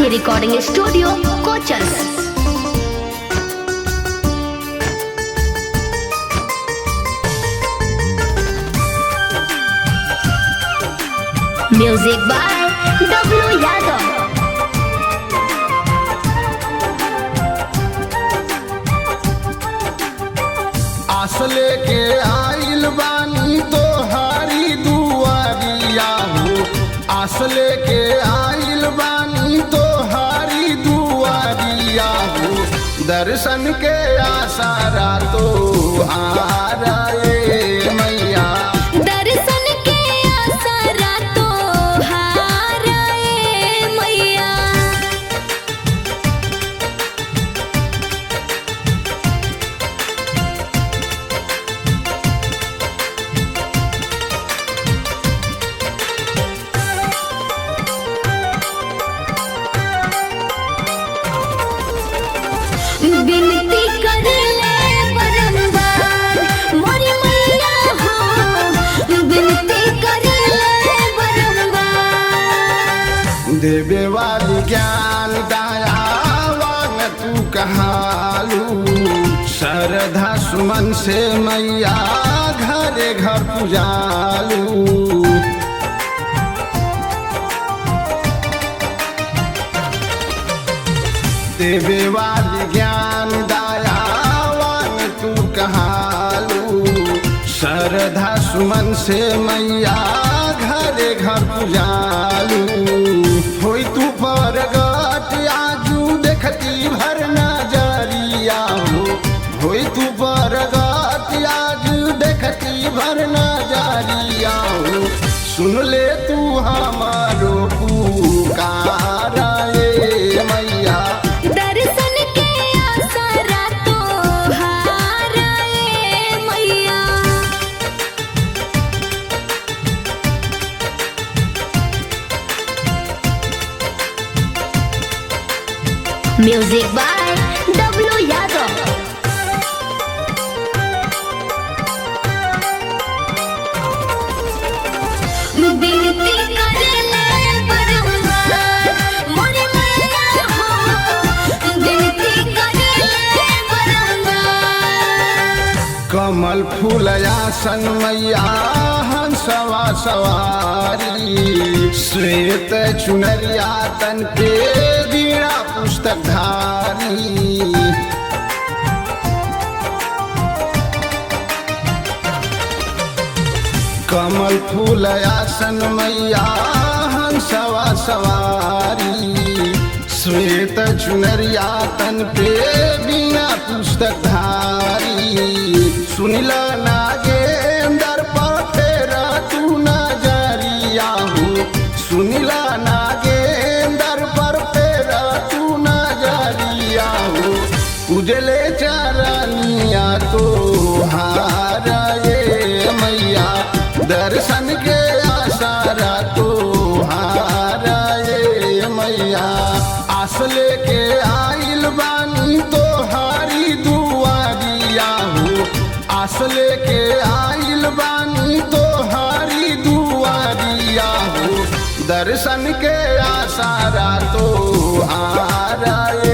Recording studio Kochas. Music by W Yadav. आस लेके आइल बानी तोहारी दुआरिया हो, आस लेके आइल बानी तोहारी दुआरिया हो, दर्शन के आसारा तो आ रहे मैया। दर्शन के आसरा तो हाराए मैया। विनती कर ले बारंबार मोरी मैया हो, विनती कर ले बारंबार। देवे वाली ज्ञान दयावान तू कहालू, श्रद्धा सुमन से मैया घरे घर पुजालू। देवे वाली ज्ञान दयावान तू कहालू, श्रद्धा सुमन से मैया घरे घर पुजालू। होई तू परगट आजू देखती भर नजरिया हो, होई तू परगट आजू देखती भर नजरिया हो, सुन ले तू हमारो पुकार ए मैया। दर्शन के आसरा तो हाराए मैया। Music by W Yadav. विनती कर ले बारंबार मोरी मैया हो, विनती कर ले बारंबार। कमल फूल आसन मैया हंसवा सवारी, श्वेत चुनरिया तन पे बीड़ा पुस्तक धारी। कमल फूल आसन मैया हंसवा सवारी, श्वेत चुनरिया तन पे बीड़ा पुस्तक धारी। सुनिला नागेंदर पर तेरा तू नजरिया हो, सुनिला नागेंदर पर तेरा तू नजरिया हो, उजले चरनिया तो हारा ये मैया। दर्शन के आसारा तो हारा ये मैया। आस लेके आइल बानी तोहारी दुआरिया हो, आस लेके आइल बानी तोहारी दुआरिया हो, दर्शन के आसारा तो आ रहे